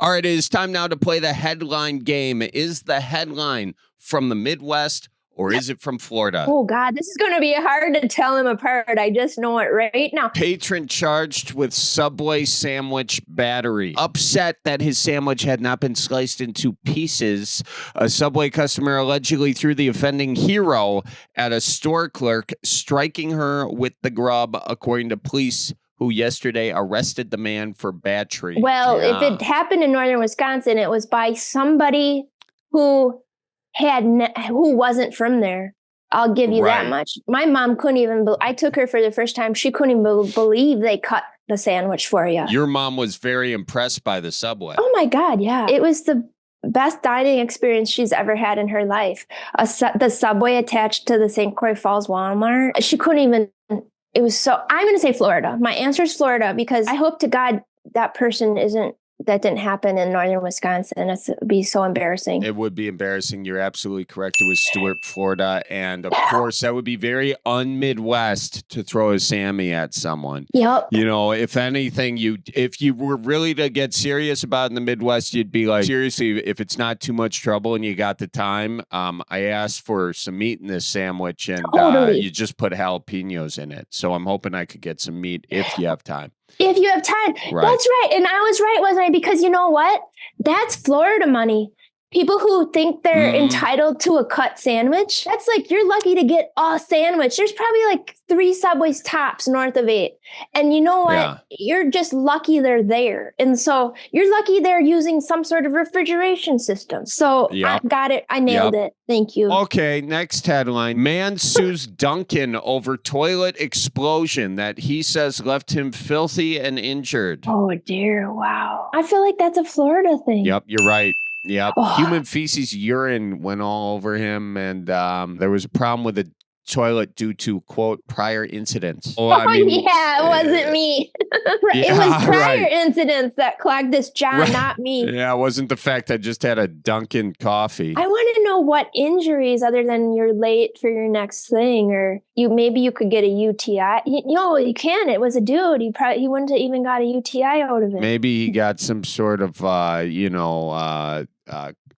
All right, it is time now to play the headline game. Is the headline from the Midwest or is it from Florida? Oh, God, this is going to be hard to tell them apart. I just know it right now. Patron charged with Subway sandwich battery. Upset that his sandwich had not been sliced into pieces, a Subway customer allegedly threw the offending hero at a store clerk, striking her with the grub, according to police, who yesterday arrested the man for battery. Well, if it happened in northern Wisconsin, it was by somebody who who wasn't from there. I'll give you that much. My mom couldn't even, I took her for the first time. She couldn't even believe they cut the sandwich for you. Your mom was very impressed by the Subway. Oh my God, yeah. It was the best dining experience she's ever had in her life. The Subway attached to the St. Croix Falls Walmart. She couldn't even, it was so, I'm going to say Florida. My answer is Florida because I hope to God that person that didn't happen in northern Wisconsin. It would be so embarrassing. It would be embarrassing. You're absolutely correct. It was Stuart, Florida. And of course, that would be very un-Midwest to throw a Sammy at someone. Yep. You know, if anything, if you were really to get serious about it in the Midwest, you'd be like, seriously, if it's not too much trouble and you got the time, I asked for some meat in this sandwich and you just put jalapenos in it. So I'm hoping I could get some meat if you have time. If you have time. Right. That's right. And I was right, wasn't I? Because you know what? That's Florida money. People who think they're entitled to a cut sandwich, that's like, you're lucky to get a sandwich. There's probably like 3 Subways tops north of 8. And you know what? Yeah. You're just lucky they're there. And so you're lucky they're using some sort of refrigeration system. So I got it. I nailed it. Thank you. Okay, next headline. Man sues Dunkin over toilet explosion that he says left him filthy and injured. Oh, dear. Wow. I feel like that's a Florida thing. Yep, you're right. Yep. Oh. Human feces, urine went all over him, and there was a problem with the toilet due to, quote, prior incidents. Oh, I mean, yeah, it wasn't me. It was prior incidents that clogged this John, not me. Yeah, it wasn't the fact I just had a Dunkin' coffee. I want to know what injuries, other than you're late for your next thing, or maybe you could get a UTI. You can. It was a dude. He wouldn't have even got a UTI out of it. Maybe he got some sort of,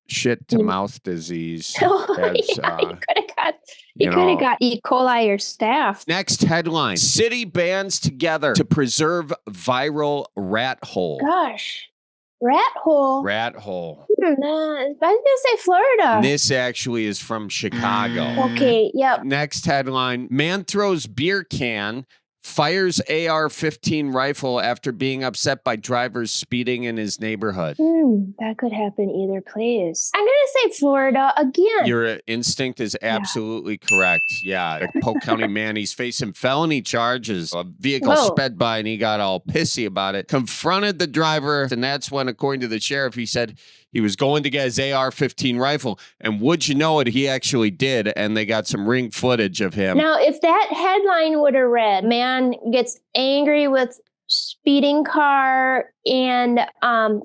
shit to mouth disease. He could have got E. coli or staph. Next headline. City bands together to preserve viral rat hole. Gosh. Rat hole. Rat hole. I was going to say Florida. This actually is from Chicago. Okay, yep. Next headline. Man throws beer can, fires AR-15 rifle after being upset by drivers speeding in his neighborhood. That could happen either place. I'm going to say Florida again. Your instinct is absolutely correct. Yeah, the Polk County man, he's facing felony charges. A vehicle sped by and he got all pissy about it. Confronted the driver, and that's when, according to the sheriff, he said he was going to get his AR-15 rifle. And would you know it, he actually did, and they got some ring footage of him. Now, if that headline would have read, man gets angry with speeding car and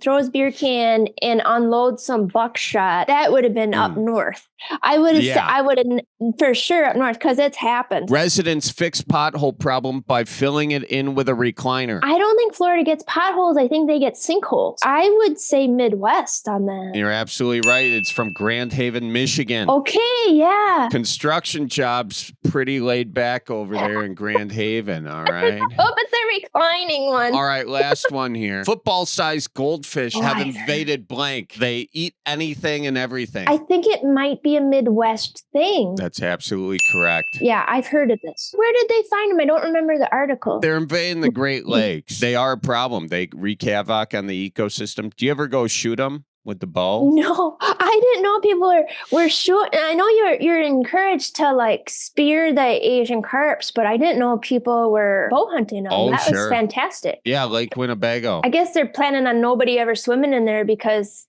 throws beer can and unloads some buckshot, that would have been up north. I would have said, I would have for sure up north because it's happened. Residents fix pothole problem by filling it in with a recliner. I don't think Florida gets potholes. I think they get sinkholes. I would say Midwest on that. You're absolutely right. It's from Grand Haven, Michigan. Okay, yeah. Construction jobs pretty laid back over there in Grand Haven, all right? Oh, but the reclining one. All right, last one here. Football-sized goldfish have invaded blank. They eat anything and everything. I think it might be a Midwest thing. That's absolutely correct. Yeah, I've heard of this. Where did they find them? I don't remember the article. They're invading the Great Lakes. They are a problem. They wreak havoc on the ecosystem. Do you ever go shoot them with the bow? No, I didn't know people were shooting. I know you're encouraged to like spear the Asian carps, but I didn't know people were bow hunting them. Oh, that was fantastic. Yeah, Lake Winnebago. I guess they're planning on nobody ever swimming in there because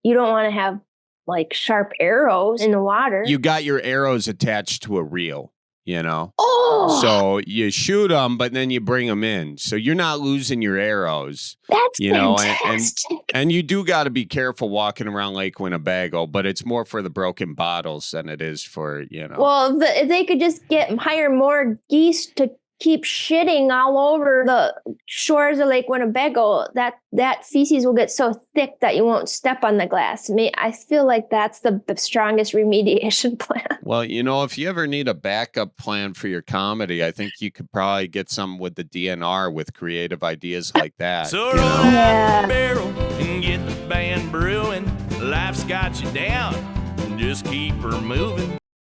you don't want to have like sharp arrows in the water. You got your arrows attached to a reel, you know? Oh! So you shoot them, but then you bring them in. So you're not losing your arrows. That's fantastic. And you do got to be careful walking around Lake Winnebago, but it's more for the broken bottles than it is for, Well, if they could just hire more geese to keep shitting all over the shores of Lake Winnebago, that feces will get so thick that you won't step on the glass. I feel like that's the strongest remediation plan. Well, if you ever need a backup plan for your comedy, I think you could probably get some with the DNR with creative ideas like that. So roll out the barrel and get the band brewing. Life's got you down, just keep her moving.